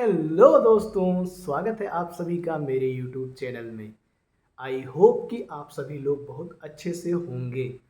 Hello दोस्तों, स्वागत है आप सभी का मेरे यूट्यूब चैनल में। आई होप कि आप सभी लोग बहुत अच्छे से होंगे।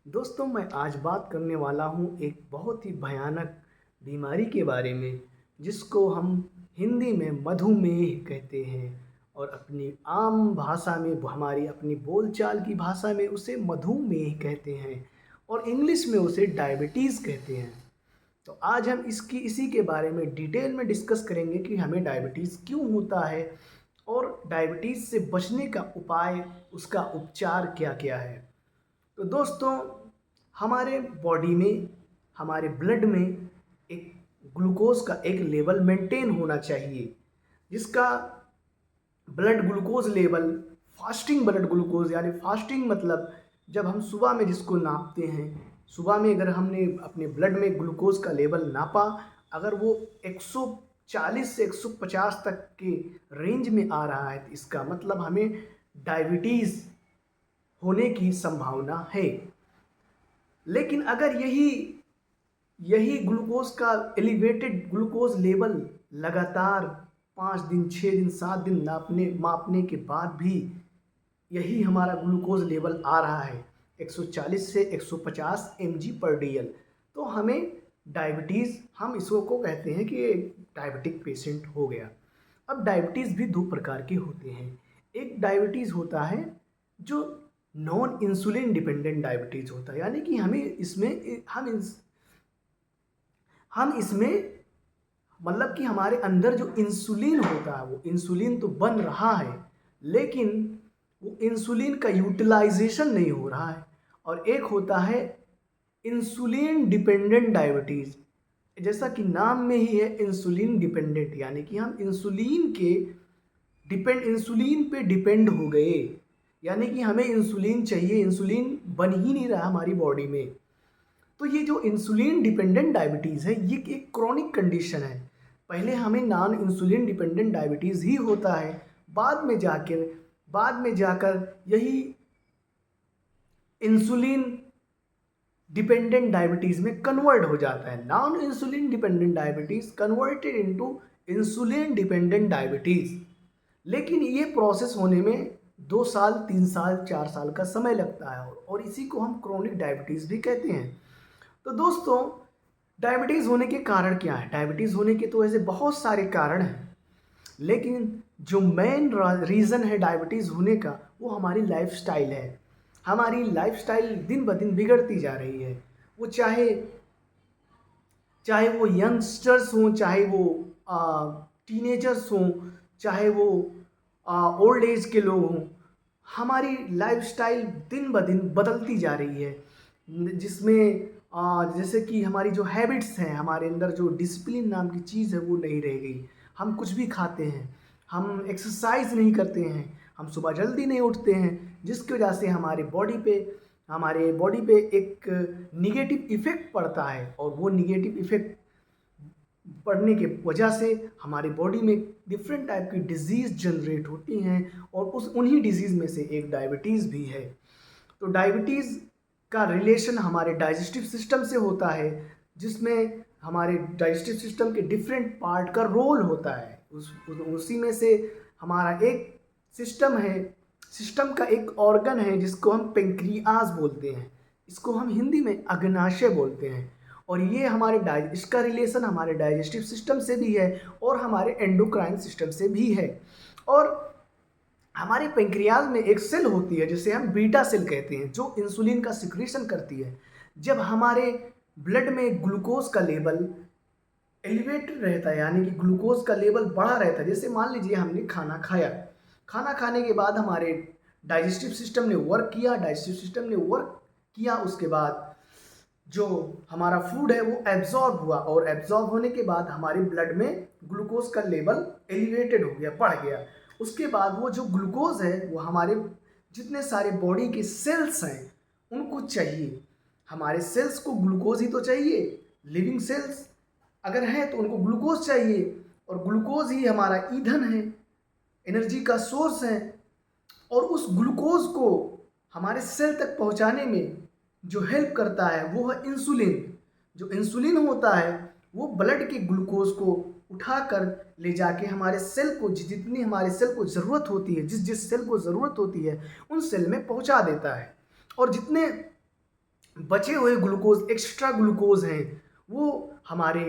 दोस्तों, मैं आज बात करने वाला हूँ एक बहुत ही भयानक बीमारी के बारे में, जिसको हम हिंदी में मधुमेह कहते हैं और अपनी आम भाषा में, हमारी अपनी बोलचाल की भाषा में उसे मधुमेह कहते हैं और इंग्लिश में उसे डायबिटीज़ कहते हैं। तो आज हम इसी के बारे में डिटेल में डिस्कस करेंगे कि हमें डायबिटीज़ क्यों होता है और डायबिटीज़ से बचने का उपाय, उसका उपचार क्या-क्या है। तो दोस्तों, हमारे बॉडी में, हमारे ब्लड में एक ग्लूकोज़ का एक लेवल मेंटेन होना चाहिए, जिसका blood glucose level, fasting blood glucose यानी फास्टिंग मतलब जब हम सुबह में जिसको नापते हैं, सुबह में अगर हमने अपने ब्लड में ग्लूकोज़ का लेवल नापा, अगर वो 140 से 150 तक के रेंज में आ रहा है, तो इसका मतलब हमें डायबिटीज़ होने की संभावना है। लेकिन अगर यही यही ग्लूकोज़ का एलिवेटेड ग्लूकोज़ लेवल लगातार 5 दिन, 6 दिन, 7 दिन मापने के बाद भी यही हमारा ग्लूकोज़ लेवल आ रहा है 140 से 150 mg पर DL, तो हमें डायबिटीज़, हम इसको कहते हैं कि ये डायबिटिक पेशेंट हो गया। अब डायबिटीज़ भी 2 प्रकार के होते हैं। एक डायबिटीज़ होता है जो नॉन इंसुलिन डिपेंडेंट डायबिटीज़ होता है, यानी कि हम इसमें मतलब कि हमारे अंदर जो इंसुलिन होता है, वो इंसुलिन तो बन रहा है, लेकिन वो इंसुलिन का यूटिलाइजेशन नहीं हो रहा है। और एक होता है इंसुलिन डिपेंडेंट डायबिटीज़, जैसा कि नाम में ही है इंसुलिन डिपेंडेंट, यानी कि हम इंसुलिन पे डिपेंड हो गए, यानी कि हमें इंसुलिन चाहिए, इंसुलिन बन ही नहीं रहा हमारी बॉडी में। तो ये जो इंसुलिन डिपेंडेंट डायबिटीज़ है, ये एक क्रॉनिक कंडीशन है। पहले हमें नॉन इंसुलिन डिपेंडेंट डायबिटीज़ ही होता है, बाद में जाकर यही इंसुलिन डिपेंडेंट डायबिटीज़ में कन्वर्ट हो जाता है। Non insulin dependent diabetes converted into insulin dependent diabetes. लेकिन ये प्रोसेस होने में 2 साल, 3 साल, 4 साल का समय लगता है और इसी को हम क्रोनिक डायबिटीज़ भी कहते हैं। तो दोस्तों, डायबिटीज़ होने के कारण क्या है? डायबिटीज़ होने के तो ऐसे बहुत सारे कारण हैं, लेकिन जो मेन रीज़न है डायबिटीज़ होने का, वो हमारी लाइफ़स्टाइल है। हमारी लाइफ़स्टाइल दिन ब दिन बिगड़ती जा रही है। वो चाहे चाहे वो यंगस्टर्स हों, चाहे वो टीनेजर्स हों, चाहे वो ओल्ड एज के लोग हों, हमारी लाइफ़स्टाइल दिन ब दिन बदलती जा रही है। जिसमें जैसे कि हमारी जो हैबिट्स हैं, हमारे अंदर जो डिसिप्लिन नाम की चीज़ है, वो नहीं रह गई। हम कुछ भी खाते हैं, हम एक्सरसाइज़ नहीं करते हैं, हम सुबह जल्दी नहीं उठते हैं, जिसकी वजह से हमारे बॉडी पे एक नेगेटिव इफ़ेक्ट पड़ता है और वो नेगेटिव इफ़ेक्ट पड़ने की वजह से हमारी बॉडी में डिफरेंट टाइप की डिज़ीज़ जनरेट होती हैं और उन्हीं डिज़ीज़ में से एक डायबिटीज़ भी है। तो डायबिटीज़ का रिलेशन हमारे डाइजेस्टिव सिस्टम से होता है, जिसमें हमारे डाइजेस्टिव सिस्टम के डिफरेंट पार्ट का रोल होता है। उसी में से हमारा एक सिस्टम का एक ऑर्गन है जिसको हम पेंक्रियाज बोलते हैं। इसको हम हिंदी में अग्नाशय बोलते हैं और ये इसका रिलेशन हमारे डाइजेस्टिव सिस्टम से भी है और हमारे एंडोक्राइन सिस्टम से भी है। और हमारे पेंक्रियाज में एक सेल होती है जिसे हम बीटा सेल कहते हैं, जो इंसुलिन का सिक्रीशन करती है। जब हमारे ब्लड में ग्लूकोज का लेवल एलिवेटेड रहता है, यानी कि ग्लूकोज का लेवल बढ़ा रहता है, जैसे मान लीजिए हमने खाना खाया, खाना खाने के बाद हमारे डाइजेस्टिव सिस्टम ने वर्क किया, उसके बाद जो हमारा फूड है वो एब्जॉर्ब हुआ और एब्जॉर्ब होने के बाद हमारे ब्लड में ग्लूकोज का लेवल एलिवेटेड हो गया, बढ़ गया। उसके बाद वो जो ग्लूकोज है वो हमारे जितने सारे बॉडी के सेल्स हैं उनको चाहिए। हमारे सेल्स को ग्लूकोज ही तो चाहिए, लिविंग सेल्स अगर हैं तो उनको ग्लूकोज चाहिए और ग्लूकोज ही हमारा ईंधन है, एनर्जी का सोर्स है। और उस ग्लूकोज को हमारे सेल तक पहुंचाने में जो हेल्प करता है वो है इंसुलिन। जो इंसुलिन होता है वो ब्लड के ग्लूकोज को उठाकर ले जाके हमारे सेल को जितनी हमारे सेल को ज़रूरत होती है, जिस जिस सेल को ज़रूरत होती है उन सेल में पहुंचा देता है। और जितने बचे हुए ग्लूकोज, एक्स्ट्रा ग्लूकोज हैं, वो हमारे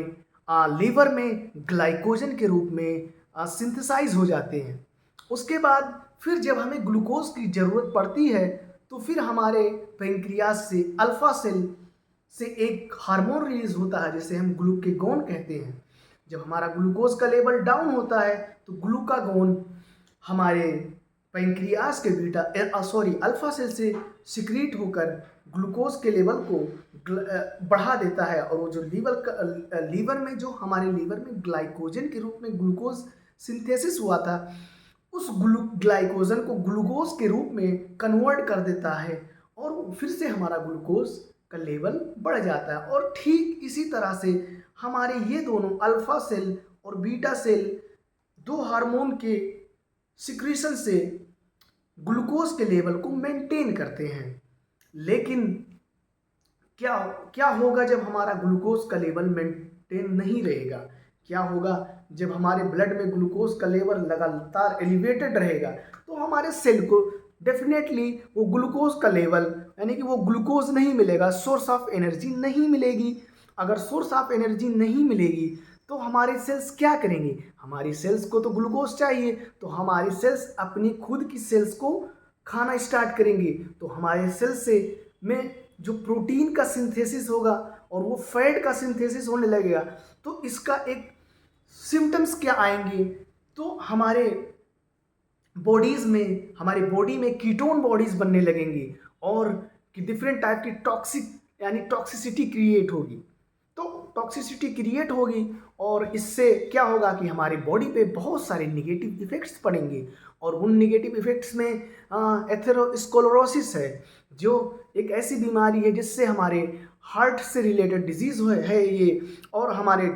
लीवर में ग्लाइकोजन के रूप में सिंथेसाइज हो जाते हैं। उसके बाद फिर जब हमें ग्लूकोज की ज़रूरत पड़ती है तो फिर हमारे पेंक्रियास से अल्फा सेल से एक हार्मोन रिलीज होता है जिसे हम ग्लूकेगॉन कहते हैं। जब हमारा ग्लूकोज का लेवल डाउन होता है तो ग्लूकागॉन हमारे पेंक्रियास के अल्फा सेल से सिक्रीट होकर ग्लूकोज के लेवल को बढ़ा देता है। और वो जो लीवर में जो हमारे लीवर में ग्लाइकोजन के रूप में ग्लूकोज सिंथेसिस हुआ था, उस ग्लाइकोजन को ग्लूकोज के रूप में कन्वर्ट कर देता है और फिर से हमारा ग्लूकोज का लेवल बढ़ जाता है। और ठीक इसी तरह से हमारे ये दोनों अल्फा सेल और बीटा सेल दो हार्मोन के सिक्रीशन से ग्लूकोज के लेवल को मेंटेन करते हैं। लेकिन क्या क्या होगा जब हमारा ग्लूकोज का लेवल मेंटेन नहीं रहेगा? क्या होगा जब हमारे ब्लड में ग्लूकोज का लेवल लगातार एलिवेटेड रहेगा? तो हमारे सेल को डेफिनेटली वो ग्लूकोज का लेवल यानी कि वो ग्लूकोज नहीं मिलेगा, सोर्स ऑफ एनर्जी नहीं मिलेगी। अगर सोर्स ऑफ एनर्जी नहीं मिलेगी तो हमारे सेल्स क्या करेंगे? हमारी सेल्स को तो ग्लूकोज चाहिए, तो हमारी सेल्स अपनी खुद की सेल्स को खाना स्टार्ट करेंगे। तो हमारे सेल्स से में जो प्रोटीन का सिंथेसिस होगा और वो फैट का सिंथेसिस होने लगेगा। तो इसका एक सिम्टम्स क्या आएंगे? तो हमारे हमारी बॉडी में कीटोन बॉडीज बनने लगेंगी और डिफरेंट टाइप की टॉक्सिसिटी क्रिएट होगी। तो टॉक्सिसिटी क्रिएट होगी और इससे क्या होगा कि हमारी बॉडी पे बहुत सारे निगेटिव इफेक्ट्स पड़ेंगे। और उन निगेटिव इफेक्ट्स में एथेरोस्क्लेरोसिस है, जो एक ऐसी बीमारी है जिससे हमारे हार्ट से रिलेटेड डिजीज़ है ये, और हमारे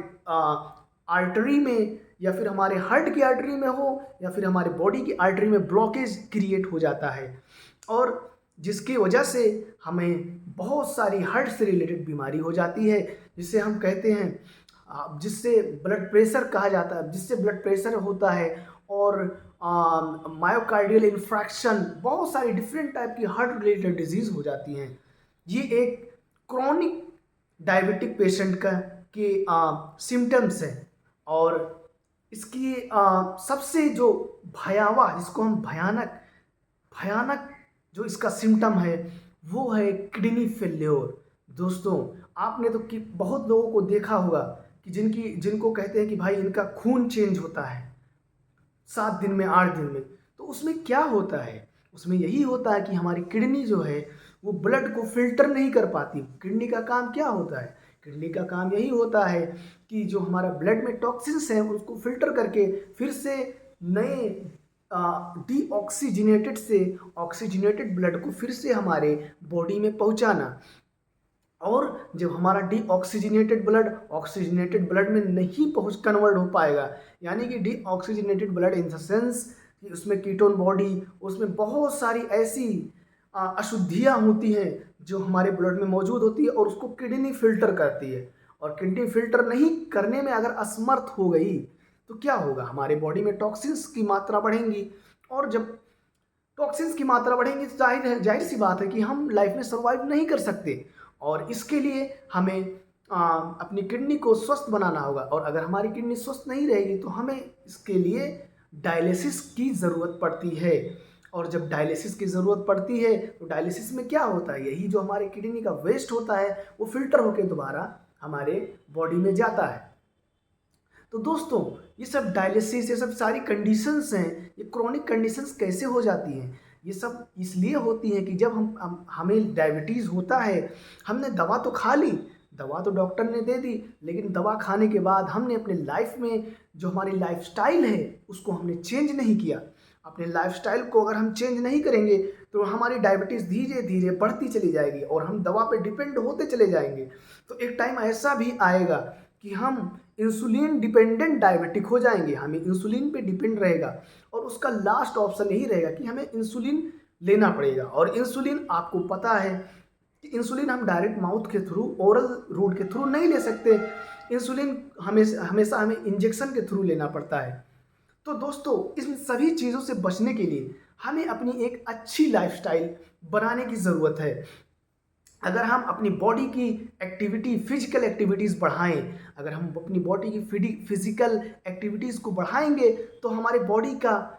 आर्टरी में या फिर हमारे हार्ट की आर्टरी में हो या फिर हमारे बॉडी की आर्टरी में ब्लॉकेज क्रिएट हो जाता है, और जिसकी वजह से हमें बहुत सारी हार्ट से रिलेटेड बीमारी हो जाती है, जिसे हम कहते हैं जिससे ब्लड प्रेशर कहा जाता है, जिससे ब्लड प्रेशर होता है, और मायोकार्डियल इन्फ्रैक्शन, बहुत सारी डिफरेंट टाइप की हार्ट रिलेटेड डिजीज़ हो जाती हैं। ये एक क्रोनिक डायबिटिक पेशेंट के सिम्टम्स हैं। और इसकी सबसे जो भयावह, जिसको हम भयानक जो इसका सिम्टम है वो है किडनी फेल्योर। दोस्तों, आपने तो कि बहुत लोगों को देखा होगा कि जिनको कहते हैं कि भाई इनका खून चेंज होता है 7 दिन में, 8 दिन में। तो उसमें क्या होता है? उसमें यही होता है कि हमारी किडनी जो है वो ब्लड को फिल्टर नहीं कर पाती। किडनी का काम क्या होता है? किडनी का काम यही होता है कि जो हमारा ब्लड में टॉक्सिन्स हैं उसको फिल्टर करके फिर से नए डीऑक्सीजनेटेड से ऑक्सीजनेटेड ब्लड को फिर से हमारे बॉडी में पहुंचाना। और जब हमारा डीऑक्सीजनेटेड ब्लड ऑक्सीजनेटेड ब्लड में नहीं कन्वर्ट हो पाएगा, यानी कि deoxygenated blood in the sense कि उसमें कीटोन बॉडी, उसमें बहुत सारी ऐसी अशुद्धियाँ होती हैं जो हमारे ब्लड में मौजूद होती है और उसको किडनी फिल्टर करती है। और किडनी फिल्टर नहीं करने में अगर असमर्थ हो गई तो क्या होगा? हमारे बॉडी में टॉक्सिन्स की मात्रा बढ़ेंगी, और जब टॉक्सिन्स की मात्रा बढ़ेंगी तो जाहिर सी बात है कि हम लाइफ में सर्वाइव नहीं कर सकते। और इसके लिए हमें अपनी किडनी को स्वस्थ बनाना होगा। और अगर हमारी किडनी स्वस्थ नहीं रहेगी तो हमें इसके लिए डायलिसिस की ज़रूरत पड़ती है। और जब डायलिसिस की ज़रूरत पड़ती है तो डायलिसिस में क्या होता है? यही जो हमारे किडनी का वेस्ट होता है वो फिल्टर होकर दोबारा हमारे बॉडी में जाता है। तो दोस्तों, ये सब डायलिसिस, ये सब सारी कंडीशंस हैं, ये क्रोनिक कंडीशंस कैसे हो जाती हैं? ये सब इसलिए होती हैं कि जब हमें डायबिटीज़ होता है, हमने दवा तो खा ली, दवा तो डॉक्टर ने दे दी, लेकिन दवा खाने के बाद हमने अपने लाइफ में जो हमारी लाइफस्टाइल है उसको हमने चेंज नहीं किया। अपने लाइफस्टाइल को अगर हम चेंज नहीं करेंगे तो हमारी डायबिटीज़ धीरे धीरे बढ़ती चली जाएगी और हम दवा पे डिपेंड होते चले जाएंगे। तो एक टाइम ऐसा भी आएगा कि हम इंसुलिन डिपेंडेंट डायबिटिक हो जाएंगे, हमें इंसुलिन पे डिपेंड रहेगा, और उसका लास्ट ऑप्शन यही रहेगा कि हमें इंसुलिन लेना पड़ेगा। और इंसुलिन, आपको पता है कि इंसुलिन हम डायरेक्ट माउथ के थ्रू, ओरल रूट के थ्रू नहीं ले सकते, इंसुलिन हमेशा हमें इंजेक्शन के थ्रू लेना पड़ता है। तो दोस्तों इन सभी चीज़ों से बचने के लिए हमें अपनी एक अच्छी लाइफस्टाइल बनाने की ज़रूरत है। अगर हम अपनी बॉडी की एक्टिविटी फिजिकल एक्टिविटीज़ बढ़ाएं, अगर हम अपनी बॉडी की फिजिकल एक्टिविटीज़ को बढ़ाएंगे तो हमारे बॉडी का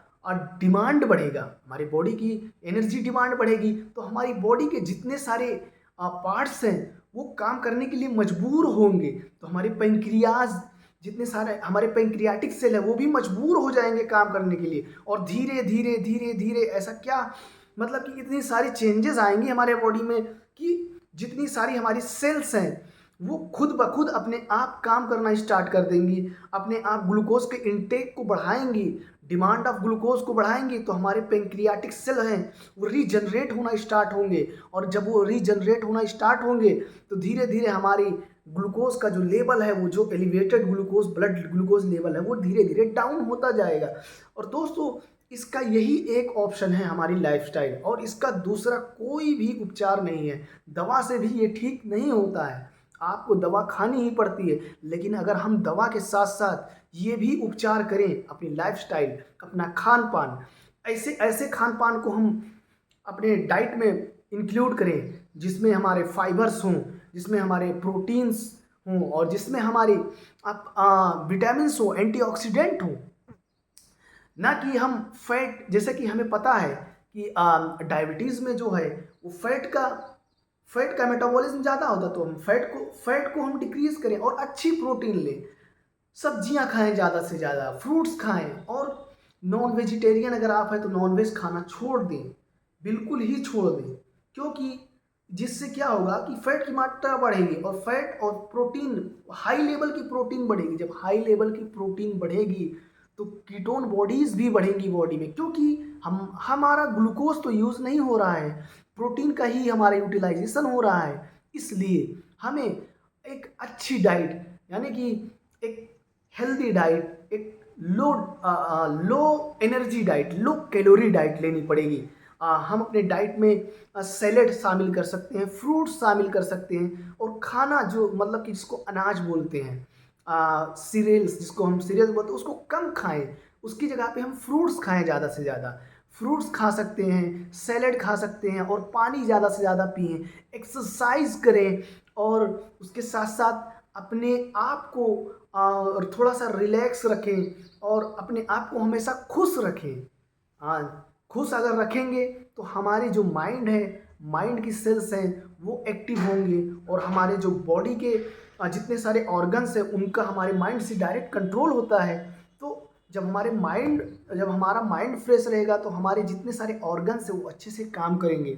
डिमांड बढ़ेगा, हमारी बॉडी की एनर्जी डिमांड बढ़ेगी, तो हमारी बॉडी के जितने सारे पार्ट्स हैं वो काम करने के लिए मजबूर होंगे। तो हमारे पेंक्रियाज जितने सारे हमारे पेंक्रियाटिक सेल है वो भी मजबूर हो जाएंगे काम करने के लिए, और धीरे धीरे धीरे धीरे ऐसा क्या मतलब कि इतनी सारी चेंजेस आएंगी हमारे बॉडी में कि जितनी सारी हमारी सेल्स हैं वो खुद ब खुद अपने आप काम करना स्टार्ट कर देंगी, अपने आप ग्लूकोज के इनटेक को बढ़ाएंगी, डिमांड ऑफ ग्लूकोज को बढ़ाएंगी। तो हमारे पेंक्रियाटिक सेल हैं वो रीजनरेट होना स्टार्ट होंगे, और जब वो रीजनरेट होना स्टार्ट होंगे तो धीरे धीरे हमारी ग्लूकोज का जो लेवल है, वो जो elevated glucose blood glucose level है वो धीरे धीरे डाउन होता जाएगा। और दोस्तों इसका यही एक ऑप्शन है हमारी लाइफस्टाइल, और इसका दूसरा कोई भी उपचार नहीं है। दवा से भी ये ठीक नहीं होता है, आपको दवा खानी ही पड़ती है, लेकिन अगर हम दवा के साथ साथ ये भी उपचार करें, अपनी लाइफस्टाइल, अपना खान पान, ऐसे ऐसे खान पान को हम अपने डाइट में इंक्लूड करें जिसमें हमारे फाइबर्स हों, जिसमें हमारे प्रोटीन्स हों, और जिसमें हमारी विटामिन्स हो, एंटीऑक्सीडेंट हो, ना कि हम फैट। जैसे कि हमें पता है कि डायबिटीज़ में जो है वो फैट का मेटाबॉलिज्म ज़्यादा होता है, तो हम फैट को हम डिक्रीज करें और अच्छी प्रोटीन लें, सब्जियां खाएं ज़्यादा से ज़्यादा, फ्रूट्स खाएं, और नॉन वेजिटेरियन अगर आप हैं तो नॉन वेज खाना छोड़ दें, बिल्कुल ही छोड़ दें, क्योंकि जिससे क्या होगा कि फैट की मात्रा बढ़ेगी, और फैट और प्रोटीन, हाई लेवल की प्रोटीन बढ़ेगी। जब हाई लेवल की प्रोटीन बढ़ेगी तो कीटोन बॉडीज भी बढ़ेंगी बॉडी में, क्योंकि हमारा ग्लूकोज तो यूज़ नहीं हो रहा है, प्रोटीन का ही हमारा यूटिलाइजेशन हो रहा है। इसलिए हमें एक अच्छी डाइट, यानी कि एक हेल्दी डाइट, एक low energy diet, low calorie diet लेनी पड़ेगी। हम अपने डाइट में सैलेड शामिल कर सकते हैं, फ्रूट्स शामिल कर सकते हैं, और खाना जो मतलब कि जिसको अनाज बोलते हैं, सीरियल्स जिसको हम सीरियल्स बोलते हैं उसको कम खाएं, उसकी जगह पे हम फ्रूट्स खाएं, ज़्यादा से ज़्यादा फ्रूट्स खा सकते हैं, सैलेड खा सकते हैं, और पानी ज़्यादा से ज़्यादा पिएं, एक्सरसाइज करें, और उसके साथ साथ अपने आप को थोड़ा सा रिलैक्स रखें, और अपने आप को हमेशा खुश रखें। हाँ, खुश अगर रखेंगे तो हमारी जो माइंड है, माइंड की सेल्स हैं वो एक्टिव होंगे, और हमारे जो बॉडी के जितने सारे ऑर्गन्स हैं उनका हमारे माइंड से डायरेक्ट कंट्रोल होता है। तो जब हमारा माइंड फ्रेश रहेगा तो हमारे जितने सारे ऑर्गन्स हैं वो अच्छे से काम करेंगे।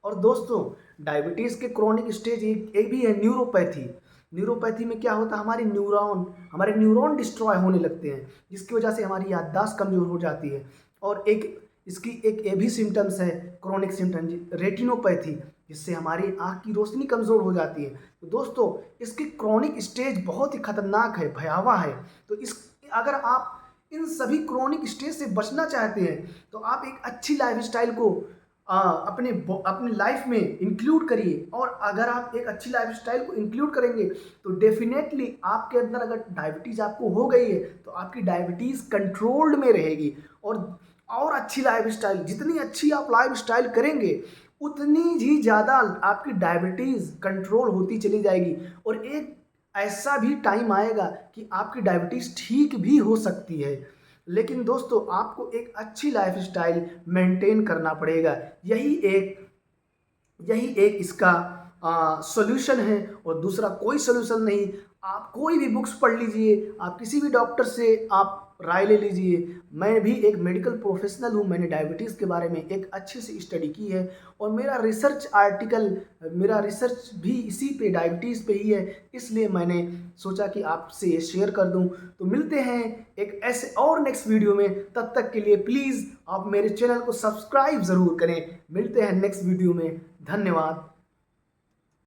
और दोस्तों डायबिटीज़ के क्रॉनिक स्टेज एक भी है न्यूरोपैथी। न्यूरोपैथी में क्या होता है, हमारे न्यूरॉन डिस्ट्रॉय होने लगते हैं, जिसकी वजह से हमारी याददाश्त कमज़ोर हो जाती है। और इसकी एक ये भी सिम्टम्स है, क्रॉनिक सिम्टम रेटिनोपैथी, जिससे हमारी आँख की रोशनी कमज़ोर हो जाती है। तो दोस्तों इसकी क्रॉनिक स्टेज बहुत ही खतरनाक है, भयावह है। तो अगर आप इन सभी क्रॉनिक स्टेज से बचना चाहते हैं तो आप एक अच्छी लाइफस्टाइल को अपने लाइफ में इंक्लूड करिए। और अगर आप एक अच्छी लाइफस्टाइल को इंक्लूड करेंगे तो डेफिनेटली आपके अंदर अगर डायबिटीज़ आपको हो गई है तो आपकी डायबिटीज़ कंट्रोल्ड में रहेगी। और अच्छी लाइफस्टाइल, जितनी अच्छी आप लाइफस्टाइल करेंगे उतनी ही ज़्यादा आपकी डायबिटीज़ कंट्रोल होती चली जाएगी, और एक ऐसा भी टाइम आएगा कि आपकी डायबिटीज़ ठीक भी हो सकती है। लेकिन दोस्तों आपको एक अच्छी लाइफस्टाइल मेंटेन करना पड़ेगा, यही एक इसका सॉल्यूशन है, और दूसरा कोई सॉल्यूशन नहीं। आप कोई भी बुक्स पढ़ लीजिए, आप किसी भी डॉक्टर से आप राय ले लीजिए। मैं भी एक मेडिकल प्रोफेशनल हूँ, मैंने डायबिटीज़ के बारे में एक अच्छे से स्टडी की है, और मेरा रिसर्च भी इसी पे डायबिटीज़ पे ही है, इसलिए मैंने सोचा कि आपसे ये शेयर कर दूं। तो मिलते हैं एक ऐसे और नेक्स्ट वीडियो में, तब तक के लिए प्लीज़ आप मेरे चैनल को सब्सक्राइब ज़रूर करें। मिलते हैं नेक्स्ट वीडियो में, धन्यवाद।